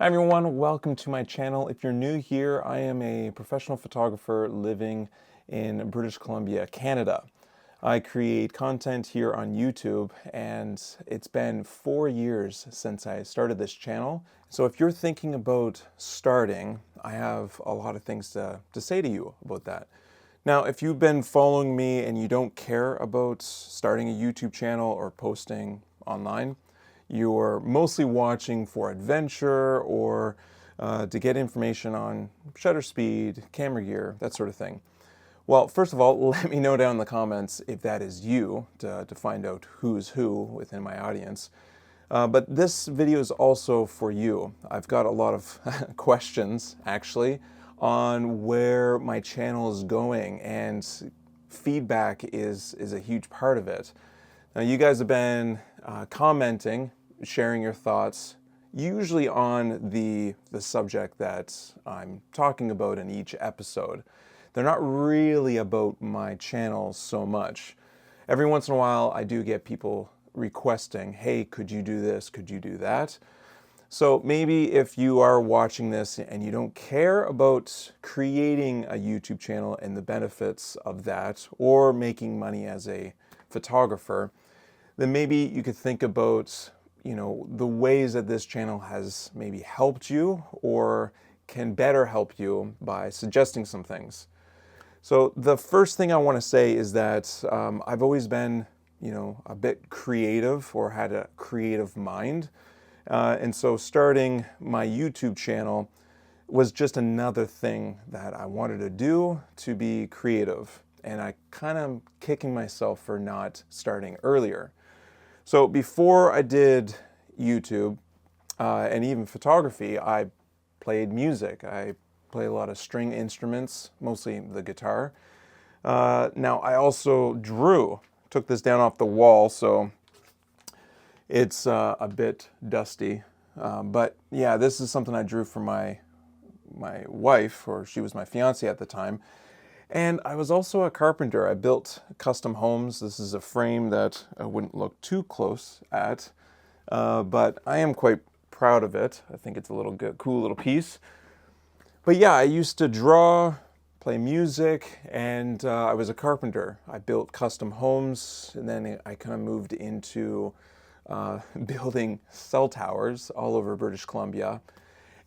Hi everyone, welcome to my channel. If you're new here, I am a professional photographer living in British Columbia, Canada. I create content here on YouTube, and it's been 4 years since I started this channel. So if you're thinking about starting, I have a lot of things to say to you about that. Now, if you've been following me and you don't care about starting a YouTube channel or posting online, you're mostly watching for adventure or to get information on shutter speed, camera gear, that sort of thing. Well, first of all, let me know down in the comments if that is you to find out who's who within my audience. But this video is also for you. I've got a lot of questions, actually, on where my channel is going, and feedback is a huge part of it. Now, you guys have been commenting, sharing your thoughts, usually on the subject that I'm talking about in each episode. They're not really about my channel so much. Every once in a while, I do get people requesting, hey, could you do this? Could you do that? So maybe if you are watching this and you don't care about creating a YouTube channel and the benefits of that, or making money as a photographer, then maybe you could think about, the ways that this channel has maybe helped you or can better help you by suggesting some things. So the first thing I want to say is that I've always been, a bit creative or had a creative mind. And so starting my YouTube channel was just another thing that I wanted to do to be creative. And I kind of kicking myself for not starting earlier. So before I did YouTube and even photography, I played music. I play a lot of string instruments, mostly the guitar. Now I also drew. Took this down off the wall, so it's a bit dusty. But yeah, this is something I drew for my wife, or she was my fiance at the time. And I was also a carpenter. I built custom homes. This is a frame that I wouldn't look too close at, but I am quite proud of it. I think it's a little good, cool little piece. But yeah, I used to draw, play music, and I was a carpenter. I built custom homes, and then I kind of moved into building cell towers all over British Columbia.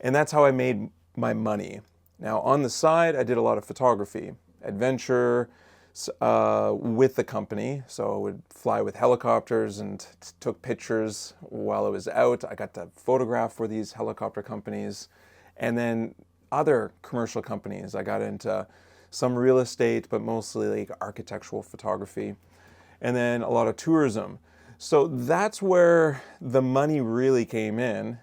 And that's how I made my money. Now, on the side, I did a lot of photography, adventure with the company. So I would fly with helicopters and took pictures while I was out. I got to photograph for these helicopter companies. And then other commercial companies. I got into some real estate, but mostly like architectural photography, and then a lot of tourism. So that's where the money really came in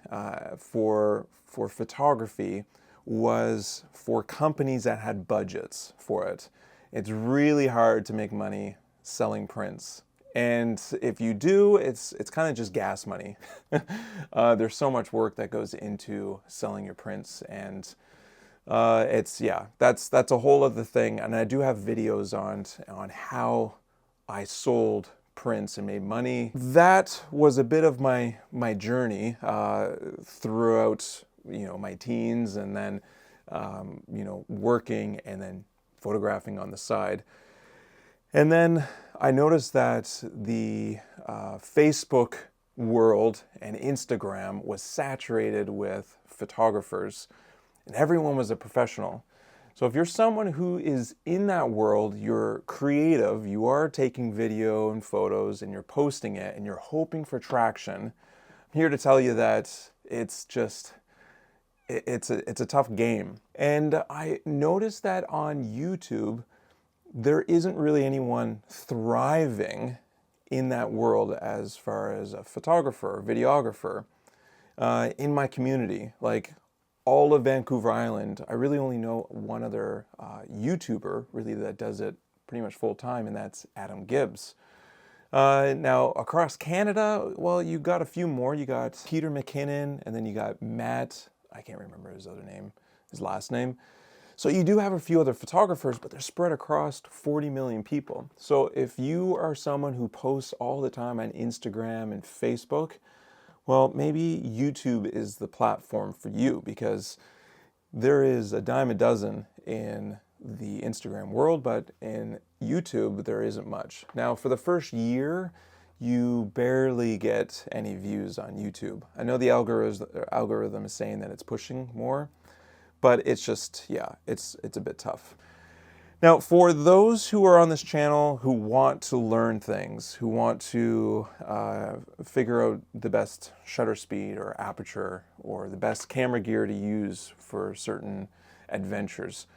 for photography, was for companies that had budgets for it. It's really hard to make money selling prints. And if you do, it's kind of just gas money. There's so much work that goes into selling your prints, and that's a whole other thing. And I do have videos on how I sold prints and made money. That was a bit of my journey throughout my teens, and then working and then photographing on the side. And then I noticed that the Facebook world and Instagram was saturated with photographers, and everyone was a professional. So if you're someone who is in that world, you're creative, you are taking video and photos and you're posting it and you're hoping for traction, I'm here to tell you that it's a tough game. And I noticed that on YouTube, there isn't really anyone thriving in that world as far as a photographer or videographer in my community. Like all of Vancouver Island, I really only know one other YouTuber really that does it pretty much full time, and that's Adam Gibbs. Now across Canada, well, you got a few more. You got Peter McKinnon, and then you got Matt, I can't remember his last name. So you do have a few other photographers, but they're spread across 40 million people. So if you are someone who posts all the time on Instagram and Facebook, Well, maybe YouTube is the platform for you because there is a dime a dozen in the Instagram world, but in YouTube, there isn't much. Now, for the first year, you barely get any views on YouTube. I know the algorithm is saying that it's pushing more, but it's just, yeah, it's a bit tough. Now, for those who are on this channel who want to learn things, who want to figure out the best shutter speed or aperture or the best camera gear to use for certain adventures,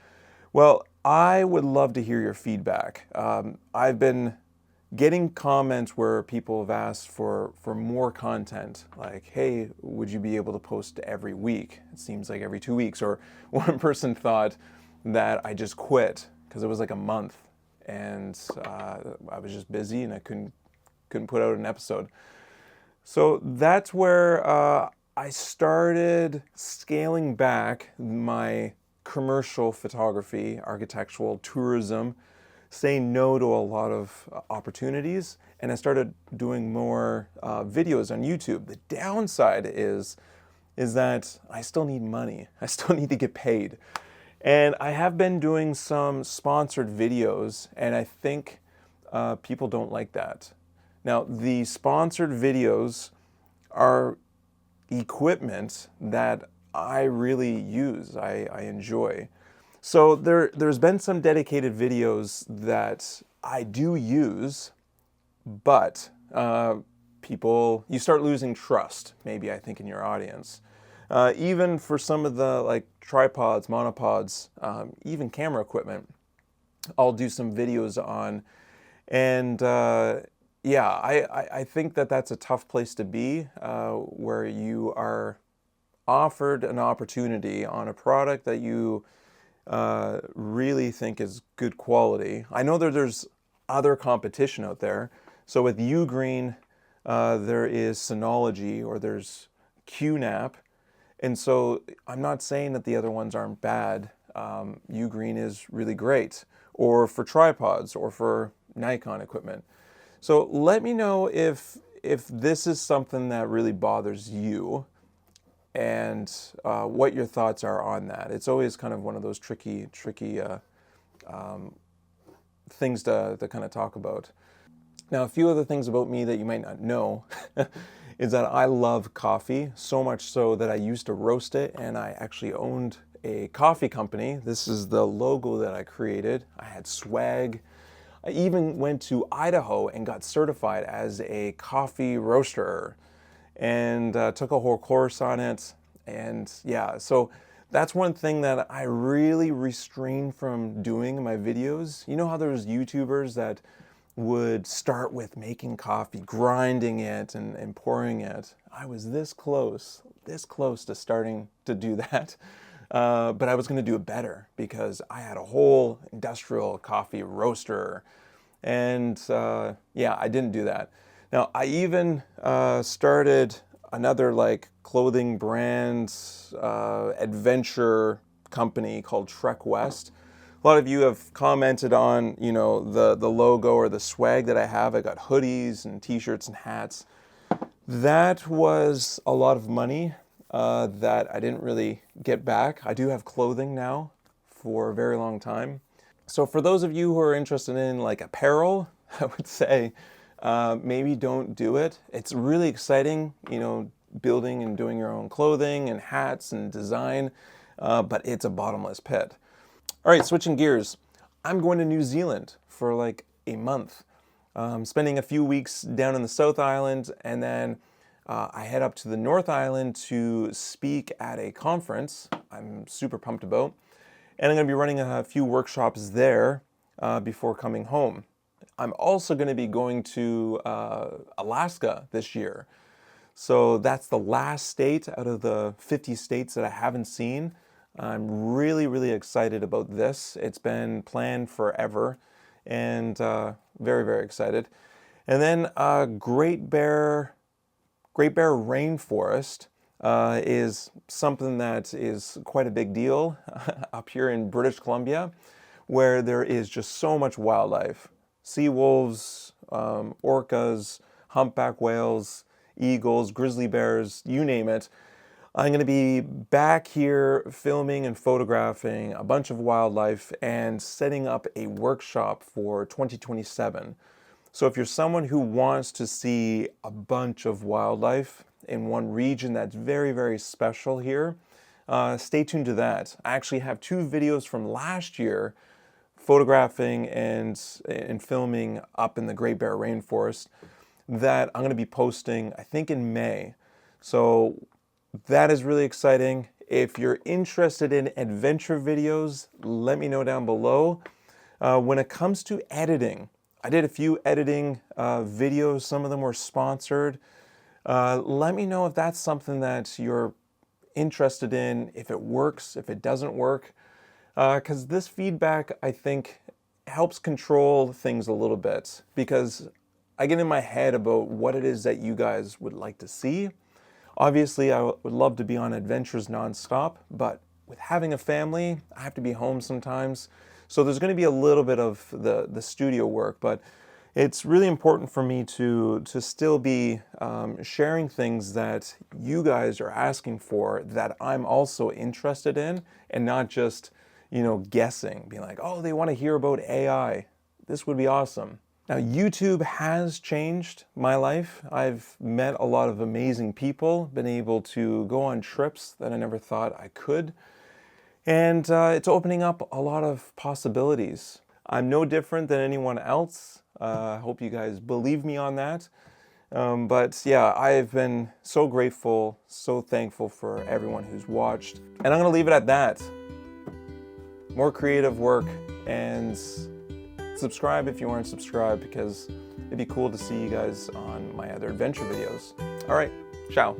well, I would love to hear your feedback. I've been getting comments where people have asked for more content, like, hey, would you be able to post every week? It seems like every 2 weeks. Or one person thought that I just quit because it was like a month and I was just busy and I couldn't put out an episode. So that's where I started scaling back my commercial photography, architectural, tourism, saying no to a lot of opportunities, and I started doing more videos on YouTube. The downside is that I still need money. I still need to get paid. And I have been doing some sponsored videos, and I think people don't like that. Now, the sponsored videos are equipment that I really use, I enjoy. So there's been some dedicated videos that I do use, but you start losing trust, maybe, I think, in your audience. Even for some of the like tripods, monopods, even camera equipment, I'll do some videos on. And yeah, I think that that's a tough place to be, where you are offered an opportunity on a product that you really think is good quality. I know that there's other competition out there. So with Ugreen, there is Synology, or there's QNAP. And so I'm not saying that the other ones aren't bad. Ugreen is really great, or for tripods, or for Nikon equipment. So let me know if this is something that really bothers you, and what your thoughts are on that. It's always kind of one of those tricky things to kind of talk about. Now, a few other things about me that you might not know is that I love coffee, so much so that I used to roast it, and I actually owned a coffee company. This is the logo that I created. I had swag. I even went to Idaho and got certified as a coffee roaster, and took a whole course on it. And yeah, so that's one thing that I really restrain from doing in my videos. You know how there's YouTubers that would start with making coffee, grinding it and pouring it. I was this close to starting to do that. But I was going to do it better because I had a whole industrial coffee roaster. And yeah, I didn't do that. Now, I even started another like clothing brand adventure company called Trek West. A lot of you have commented on, you know, the logo or the swag that I have. I got hoodies and t-shirts and hats. That was a lot of money that I didn't really get back. I do have clothing now for a very long time. So for those of you who are interested in like apparel, I would say maybe don't do it. It's really exciting, you know, building and doing your own clothing and hats and design, but it's a bottomless pit. All right, switching gears. I'm going to New Zealand for like a month. Spending a few weeks down in the South Island, and then I head up to the North Island to speak at a conference I'm super pumped about. And I'm going to be running a few workshops there before coming home. I'm also going to be going to Alaska this year. So that's the last state out of the 50 states that I haven't seen. I'm really, really excited about this. It's been planned forever, and very, very excited. And then Great Bear Rainforest is something that is quite a big deal up here in British Columbia, where there is just so much wildlife. Sea wolves, orcas, humpback whales. eagles, grizzly bears, you name it. I'm going to be back here filming and photographing a bunch of wildlife and setting up a workshop for 2027. So if you're someone who wants to see a bunch of wildlife in one region that's very, very special here, stay tuned to that. I actually have 2 videos from last year photographing and filming up in the Great Bear Rainforest that I'm going to be posting, I think, in May. So that is really exciting. If you're interested in adventure videos, let me know down below. When it comes to editing, I did a few editing videos. Some of them were sponsored. Let me know if that's something that you're interested in, if it works, if it doesn't work. Because this feedback, I think, helps control things a little bit, because I get in my head about what it is that you guys would like to see. Obviously, I would love to be on adventures nonstop, but with having a family, I have to be home sometimes. So there's going to be a little bit of the studio work, but it's really important for me to still be sharing things that you guys are asking for, that I'm also interested in, and not just, guessing, being like, oh, they want to hear about AI. This would be awesome. Now, YouTube has changed my life. I've met a lot of amazing people, been able to go on trips that I never thought I could, and it's opening up a lot of possibilities. I'm no different than anyone else. I hope you guys believe me on that. But yeah, I've been so grateful, so thankful for everyone who's watched. And I'm going to leave it at that. More creative work, and subscribe if you aren't subscribed, because it'd be cool to see you guys on my other adventure videos. All right, ciao.